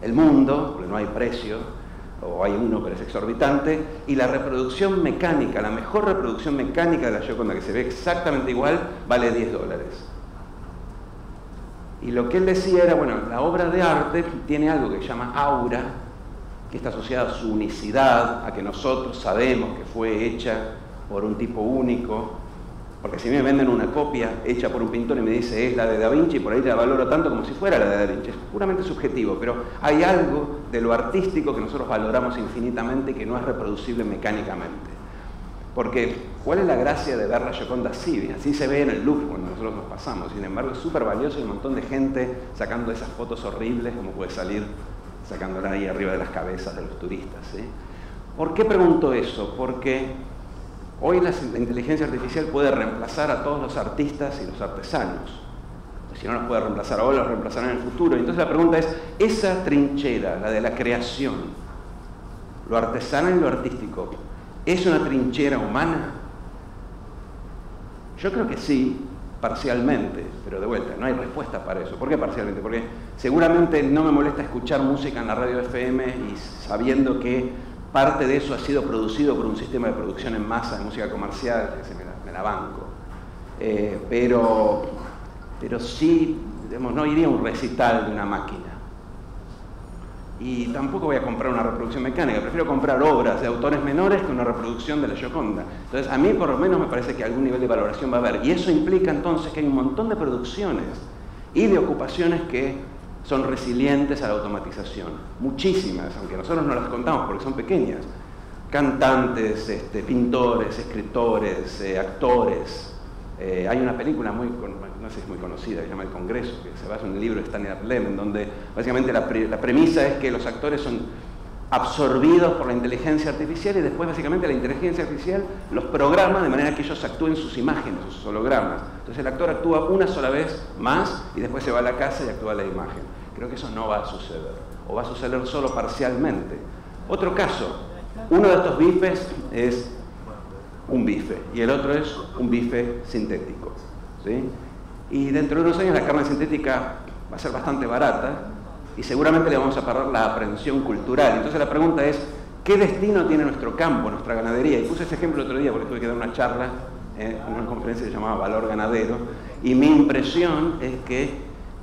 el mundo? Porque no hay precio, o hay uno, pero es exorbitante, y la reproducción mecánica, la mejor reproducción mecánica de la Gioconda, que se ve exactamente igual, vale $10. Y lo que él decía era, bueno, la obra de arte tiene algo que se llama aura, que está asociada a su unicidad, a que nosotros sabemos que fue hecha por un tipo único, porque si me venden una copia hecha por un pintor y me dice es la de Da Vinci, por ahí la valoro tanto como si fuera la de Da Vinci. Es puramente subjetivo, pero hay algo de lo artístico que nosotros valoramos infinitamente y que no es reproducible mecánicamente. Porque, ¿cuál es la gracia de ver la Gioconda así? Así se ve en el Louvre cuando nosotros nos pasamos. Sin embargo, es súper valioso y un montón de gente sacando esas fotos horribles, como puede salir sacándola ahí arriba de las cabezas de los turistas, ¿sí? ¿Por qué pregunto eso? Porque hoy la inteligencia artificial puede reemplazar a todos los artistas y los artesanos. Si no los puede reemplazar ahora, los reemplazará en el futuro. Entonces la pregunta es, esa trinchera, la de la creación, lo artesanal y lo artístico, ¿es una trinchera humana? Yo creo que sí, parcialmente, pero de vuelta, no hay respuesta para eso. ¿Por qué parcialmente? Porque seguramente no me molesta escuchar música en la radio FM y sabiendo que parte de eso ha sido producido por un sistema de producción en masa de música comercial, que me la banco. Pero sí, digamos, no iría a un recital de una máquina. Y tampoco voy a comprar una reproducción mecánica, prefiero comprar obras de autores menores que una reproducción de la Gioconda. Entonces, a mí por lo menos me parece que algún nivel de valoración va a haber. Y eso implica entonces que hay un montón de producciones y de ocupaciones que son resilientes a la automatización. Muchísimas, aunque nosotros no las contamos porque son pequeñas. Cantantes, pintores, escritores, actores. Hay una película no sé si es muy conocida, que se llama El Congreso, que se basa en un libro de Stanislav Lem, donde básicamente la premisa es que los actores son absorbidos por la inteligencia artificial y después básicamente la inteligencia artificial los programa de manera que ellos actúen sus imágenes, sus hologramas. Entonces el actor actúa una sola vez más y después se va a la casa y actúa la imagen. Creo que eso no va a suceder, o va a suceder solo parcialmente. Otro caso, uno de estos bifes es un bife y el otro es un bife sintético, ¿sí? Y dentro de unos años la carne sintética va a ser bastante barata y seguramente le vamos a perder la aprehensión cultural. Entonces la pregunta es, ¿qué destino tiene nuestro campo, nuestra ganadería? Y puse ese ejemplo el otro día porque tuve que dar una charla en una conferencia que se llamaba Valor Ganadero, y mi impresión es que,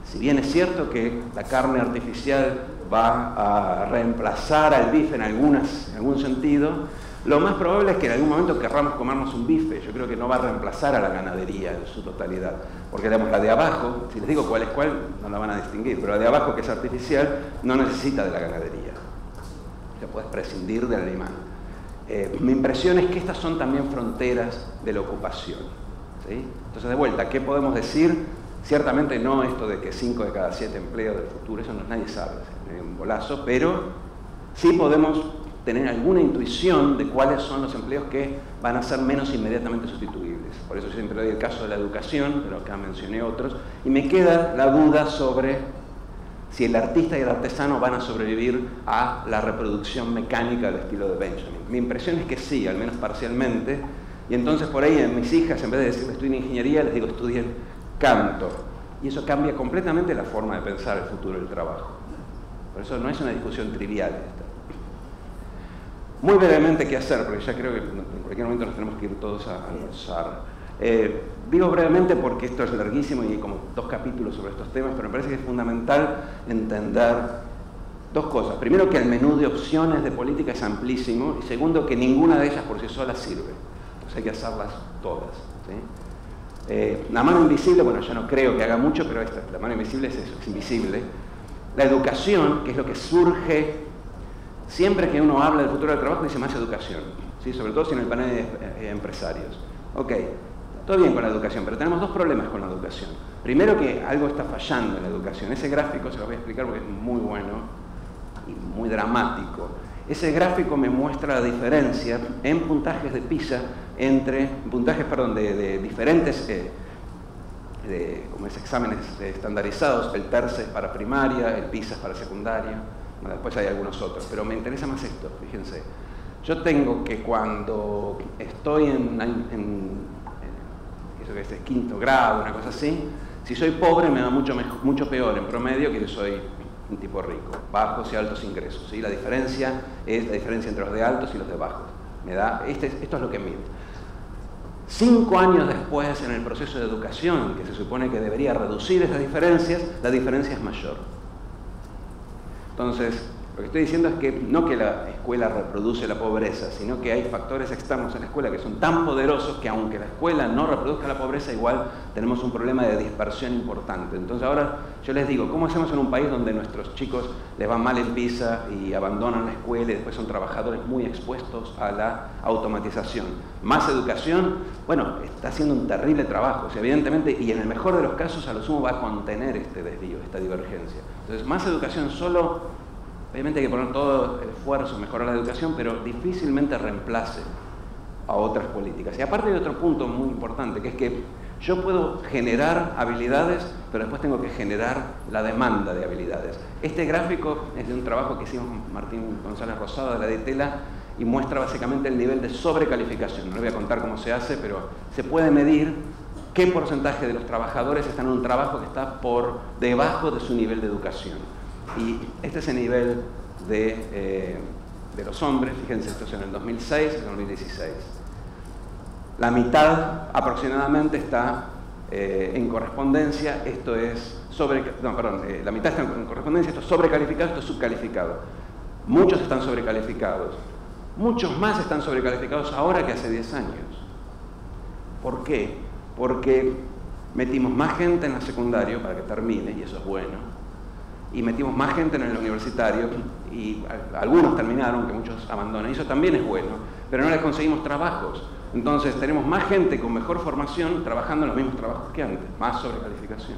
si bien es cierto que la carne artificial va a reemplazar al bife en algún sentido, lo más probable es que en algún momento querramos comernos un bife. Yo creo que no va a reemplazar a la ganadería en su totalidad. Porque digamos, la de abajo, si les digo cuál es cuál, no la van a distinguir, pero la de abajo, que es artificial, no necesita de la ganadería. Ya puedes prescindir del animal. Mi impresión es que estas son también fronteras de la ocupación, ¿sí? Entonces, de vuelta, ¿qué podemos decir? Ciertamente no esto de que 5 de cada 7 empleos del futuro, eso nadie sabe, es un bolazo, pero sí podemos tener alguna intuición de cuáles son los empleos que van a ser menos inmediatamente sustituibles. Por eso yo siempre doy el caso de la educación, pero acá mencioné otros, y me queda la duda sobre si el artista y el artesano van a sobrevivir a la reproducción mecánica del estilo de Benjamin. Mi impresión es que sí, al menos parcialmente, y entonces por ahí en mis hijas, en vez de decirles estudien ingeniería, les digo estudien canto. Y eso cambia completamente la forma de pensar el futuro del trabajo. Por eso no es una discusión trivial esta. Muy brevemente, ¿qué hacer? Porque ya creo que en cualquier momento nos tenemos que ir todos a almorzar. Digo brevemente porque esto es larguísimo y hay como 2 capítulos sobre estos temas, pero me parece que es fundamental entender 2 cosas. Primero, que el menú de opciones de política es amplísimo, y segundo, que ninguna de ellas por sí sola sirve. Entonces hay que hacerlas todas, ¿sí? La mano invisible, bueno, yo no creo que haga mucho, pero la mano invisible es eso, es invisible. La educación, que es lo que surge siempre que uno habla del futuro del trabajo, dice más educación, ¿sí? Sobre todo si en el panel de empresarios. Ok, todo bien con la educación, pero tenemos 2 problemas con la educación. Primero, que algo está fallando en la educación. Ese gráfico se lo voy a explicar porque es muy bueno y muy dramático. Ese gráfico me muestra la diferencia en puntajes de PISA entre, de diferentes como es, exámenes estandarizados. El PIRSA es para primaria, el PISA es para secundaria. Bueno, después hay algunos otros, pero me interesa más esto, fíjense. Yo tengo que cuando estoy eso que es 5º grado, una cosa así, si soy pobre me va mucho peor en promedio que si soy un tipo rico, bajos y altos ingresos, ¿sí? La diferencia es la diferencia entre los de altos y los de bajos. Esto es lo que mido. 5 años después, en el proceso de educación, que se supone que debería reducir esas diferencias, la diferencia es mayor. Entonces, lo que estoy diciendo es que no que la escuela reproduce la pobreza, sino que hay factores externos en la escuela que son tan poderosos que aunque la escuela no reproduzca la pobreza, igual tenemos un problema de dispersión importante. Entonces ahora yo les digo, ¿cómo hacemos en un país donde nuestros chicos les van mal en PISA y abandonan la escuela y después son trabajadores muy expuestos a la automatización? Más educación, bueno, está haciendo un terrible trabajo, o sea, evidentemente, y en el mejor de los casos a lo sumo va a contener este desvío, esta divergencia. Entonces, más educación solo. Obviamente hay que poner todo el esfuerzo, mejorar la educación, pero difícilmente reemplace a otras políticas. Y aparte hay otro punto muy importante, que es que yo puedo generar habilidades, pero después tengo que generar la demanda de habilidades. Este gráfico es de un trabajo que hicimos con Martín González Rosado de la DITELA y muestra básicamente el nivel de sobrecalificación. No les voy a contar cómo se hace, pero se puede medir qué porcentaje de los trabajadores están en un trabajo que está por debajo de su nivel de educación. Y este es el nivel de de los hombres, fíjense, esto es en el 2006 y en el 2016. La mitad aproximadamente está en correspondencia, esto es la mitad está en correspondencia, esto es sobrecalificado, esto es subcalificado. Muchos están sobrecalificados. Muchos más están sobrecalificados ahora que hace 10 años. ¿Por qué? Porque metimos más gente en el secundario para que termine, y eso es bueno, y metimos más gente en el universitario, y algunos terminaron, que muchos abandonan, y eso también es bueno, pero no les conseguimos trabajos. Entonces tenemos más gente con mejor formación trabajando en los mismos trabajos que antes, más sobrecalificación.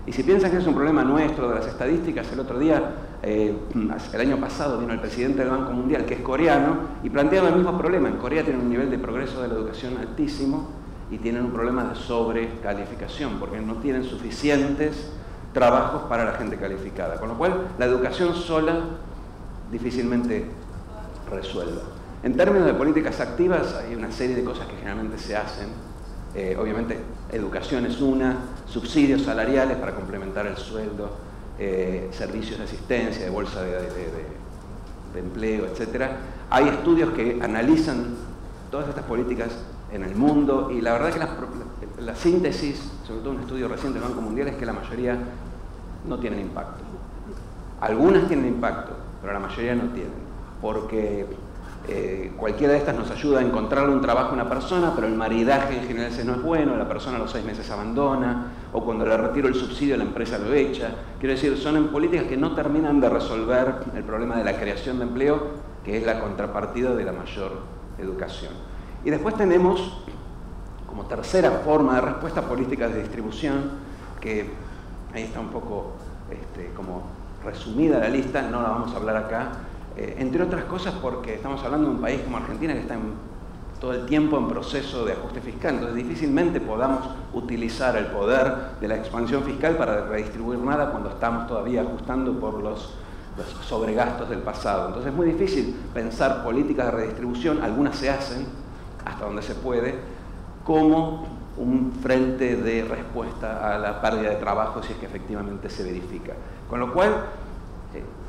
Y si piensan que es un problema nuestro de las estadísticas, el otro día, el año pasado, vino el presidente del Banco Mundial, que es coreano, y planteaba el mismo problema. En Corea tienen un nivel de progreso de la educación altísimo y tienen un problema de sobrecalificación, porque no tienen suficientes trabajos para la gente calificada. Con lo cual, la educación sola difícilmente resuelve. En términos de políticas activas, hay una serie de cosas que generalmente se hacen. Obviamente, educación es una, subsidios salariales para complementar el sueldo, servicios de asistencia, de bolsa de empleo, etc. Hay estudios que analizan todas estas políticas en el mundo y la verdad que la síntesis, sobre todo un estudio reciente del Banco Mundial, es que la mayoría no tienen impacto. Algunas tienen impacto, pero la mayoría no tienen, porque cualquiera de estas nos ayuda a encontrarle un trabajo a una persona, pero el maridaje en general no es bueno, la persona a los 6 meses abandona, o cuando le retiro el subsidio la empresa lo echa. Quiero decir, son en políticas que no terminan de resolver el problema de la creación de empleo, que es la contrapartida de la mayor educación. Y después tenemos, como tercera forma de respuesta, políticas de distribución, que ahí está un poco como resumida la lista, no la vamos a hablar acá, entre otras cosas porque estamos hablando de un país como Argentina que está todo el tiempo en proceso de ajuste fiscal, entonces difícilmente podamos utilizar el poder de la expansión fiscal para redistribuir nada cuando estamos todavía ajustando por los sobregastos del pasado. Entonces es muy difícil pensar políticas de redistribución, algunas se hacen hasta donde se puede, como un frente de respuesta a la pérdida de trabajo si es que efectivamente se verifica. Con lo cual,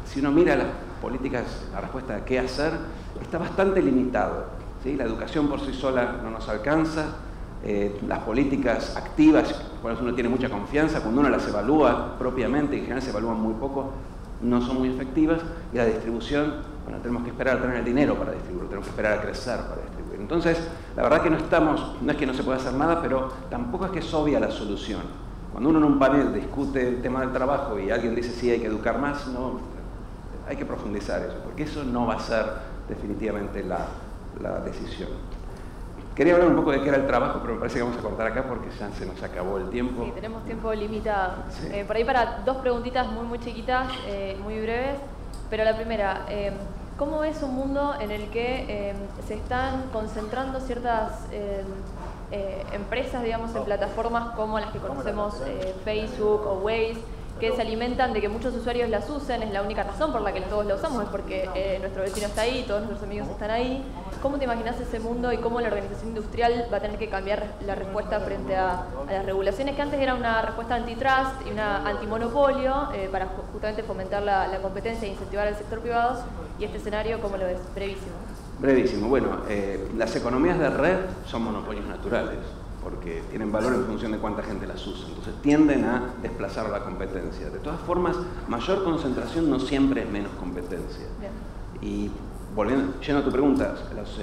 si uno mira las políticas, la respuesta a qué hacer, está bastante limitado, ¿sí? La educación por sí sola no nos alcanza, las políticas activas, con las cuales uno tiene mucha confianza, cuando uno las evalúa propiamente, y en general se evalúan muy poco, no son muy efectivas, y la distribución, bueno, tenemos que esperar a tener el dinero para distribuir, tenemos que esperar a crecer para distribuir. Entonces, la verdad que no es que no se pueda hacer nada, pero tampoco es que es obvia la solución. Cuando uno en un panel discute el tema del trabajo y alguien dice sí hay que educar más, no, hay que profundizar eso, porque eso no va a ser definitivamente la decisión. Quería hablar un poco de qué era el trabajo, pero me parece que vamos a cortar acá porque ya se nos acabó el tiempo. Sí, tenemos tiempo limitado. Sí. Por ahí para dos preguntitas muy chiquitas, muy breves, pero la primera, ¿cómo es un mundo en el que se están concentrando ciertas empresas, digamos, en plataformas como las que conocemos, Facebook o Waze, que se alimentan de que muchos usuarios las usen? Es la única razón por la que todos la usamos, es porque nuestro vecino está ahí, todos nuestros amigos están ahí. ¿Cómo te imaginas ese mundo y cómo la organización industrial va a tener que cambiar la respuesta frente a las regulaciones que antes era una respuesta antitrust y una antimonopolio para justamente fomentar la competencia e incentivar al sector privado? Y este escenario, ¿cómo lo ves? Brevísimo. Brevísimo. Bueno, las economías de red son monopolios naturales, porque tienen valor en función de cuánta gente las usa. Entonces tienden a desplazar la competencia. De todas formas, mayor concentración no siempre es menos competencia. Bien. Y yendo a tu pregunta, los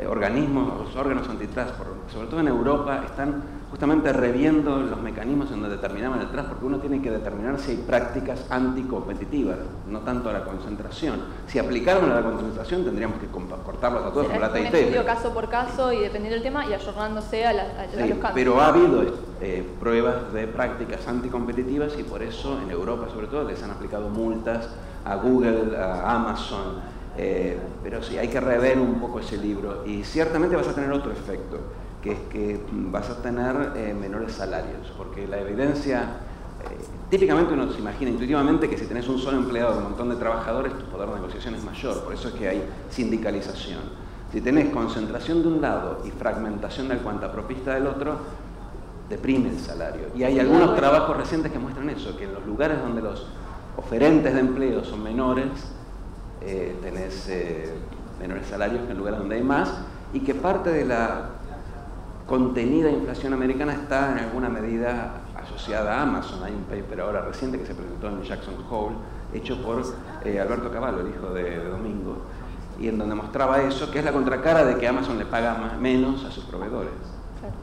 organismos, los órganos antitrust, sobre todo en Europa, están justamente reviendo los mecanismos en donde determinaban el trust, porque uno tiene que determinar si hay prácticas anticompetitivas, no tanto a la concentración. Si aplicaron a la concentración, tendríamos que cortarlos a todos con la TIT. Un estudio caso por caso y dependiendo del tema y ayornándose a los cambios. Pero ha habido pruebas de prácticas anticompetitivas y por eso en Europa sobre todo les han aplicado multas a Google, a Amazon. Pero sí, hay que rever un poco ese libro y ciertamente vas a tener otro efecto, que es que vas a tener menores salarios, porque la evidencia, típicamente uno se imagina intuitivamente que si tenés un solo empleado de un montón de trabajadores, tu poder de negociación es mayor, por eso es que hay sindicalización. Si tenés concentración de un lado y fragmentación del cuantapropista del otro, deprime el salario. Y hay algunos trabajos recientes que muestran eso, que en los lugares donde los oferentes de empleo son menores, tenés menores salarios que en lugares donde hay más, y que parte de la contenida inflación americana está en alguna medida asociada a Amazon. Hay un paper ahora reciente que se presentó en Jackson Hole, hecho por Alberto Cavallo, el hijo de Domingo, y en donde mostraba eso, que es la contracara de que Amazon le paga menos a sus proveedores. Claro.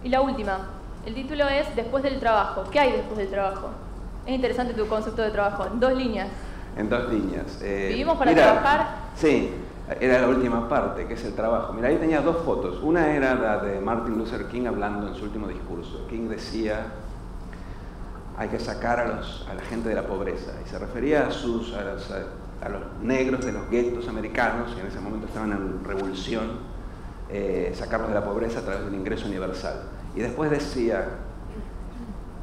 Y la última, el título es Después del trabajo. ¿Qué hay después del trabajo? Es interesante tu concepto de trabajo, en 2 líneas. En 2 líneas. ¿Vivimos para trabajar? Sí, era la última parte, que es el trabajo. Mira, ahí tenía 2 fotos. Una era la de Martin Luther King hablando en su último discurso. King decía, hay que sacar a la gente de la pobreza. Y se refería a los negros de los guetos americanos, que en ese momento estaban en revolución, sacarlos de la pobreza a través del ingreso universal. Y después decía,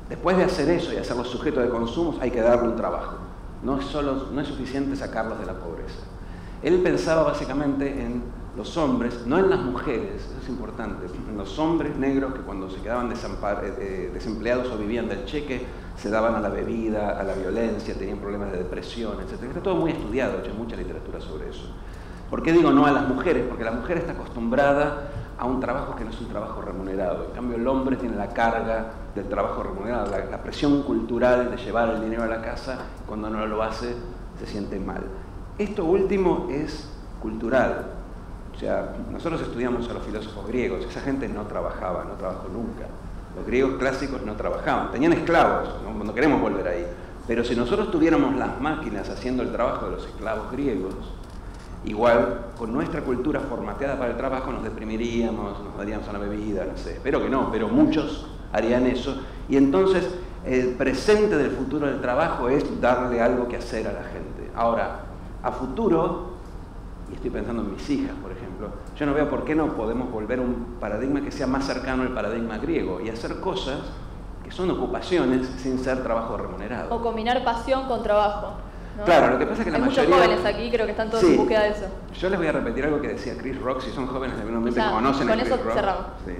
después de hacer eso y hacerlos sujetos de consumos, hay que darle un trabajo. No es suficiente sacarlos de la pobreza. Él pensaba básicamente en los hombres, no en las mujeres, eso es importante, en los hombres negros que cuando se quedaban desempleados o vivían del cheque, se daban a la bebida, a la violencia, tenían problemas de depresión, etc. Está todo muy estudiado, hay mucha literatura sobre eso. ¿Por qué digo no a las mujeres? Porque la mujer está acostumbrada a un trabajo que no es un trabajo remunerado. En cambio, el hombre tiene la carga del trabajo remunerado, la presión cultural de llevar el dinero a la casa, cuando no lo hace, se siente mal. Esto último es cultural. O sea, nosotros estudiamos a los filósofos griegos, esa gente no trabajaba, no trabajó nunca. Los griegos clásicos no trabajaban, tenían esclavos, no queremos volver ahí. Pero si nosotros tuviéramos las máquinas haciendo el trabajo de los esclavos griegos, igual, con nuestra cultura formateada para el trabajo, nos deprimiríamos, nos daríamos a la bebida, no sé. Espero que no, pero muchos harían eso. Y entonces, el presente del futuro del trabajo es darle algo que hacer a la gente. Ahora, a futuro, y estoy pensando en mis hijas, por ejemplo, yo no veo por qué no podemos volver a un paradigma que sea más cercano al paradigma griego y hacer cosas que son ocupaciones sin ser trabajo remunerado. O combinar pasión con trabajo, ¿no? Claro, lo que pasa es que la mayoría... Hay muchos jóvenes aquí, creo que están todos en búsqueda de eso. Yo les voy a repetir algo que decía Chris Rock, si son jóvenes seguramente conocen a Chris Rock. Con eso cerramos. Sí.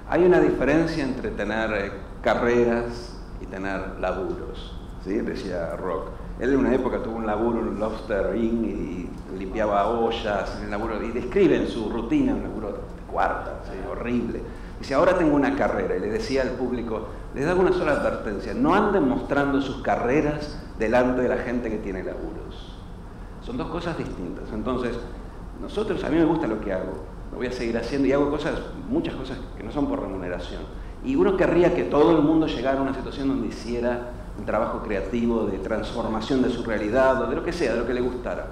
Hay una diferencia entre tener carreras y tener laburos, ¿sí? Decía Rock. Él en una época tuvo un laburo en un Lobster Inn y limpiaba ollas en el laburo, y describe en su rutina un laburo de cuarta, ¿sí? Horrible. Dice, ahora tengo una carrera, y le decía al público, les hago una sola advertencia, no anden mostrando sus carreras delante de la gente que tiene laburos. Son 2 cosas distintas. Entonces, a mí me gusta lo que hago, lo voy a seguir haciendo y hago muchas cosas que no son por remuneración. Y uno querría que todo el mundo llegara a una situación donde hiciera un trabajo creativo de transformación de su realidad o de lo que sea, de lo que le gustara.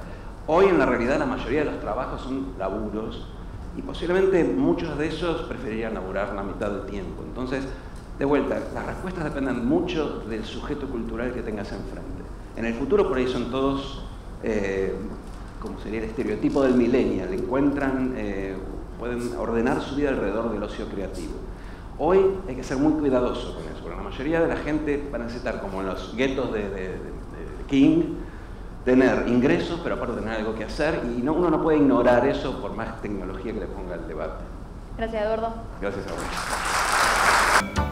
Hoy en la realidad la mayoría de los trabajos son laburos y posiblemente muchos de esos preferirían laburar la mitad del tiempo. Entonces, de vuelta, las respuestas dependen mucho del sujeto cultural que tengas enfrente. En el futuro por ahí son todos, como sería el estereotipo del millennial, pueden ordenar su vida alrededor del ocio creativo. Hoy hay que ser muy cuidadoso con eso, porque la mayoría de la gente va a necesitar, como en los guetos de King, tener ingresos, pero aparte tener algo que hacer, y uno no puede ignorar eso por más tecnología que le ponga al debate. Gracias, Eduardo. Gracias a vos.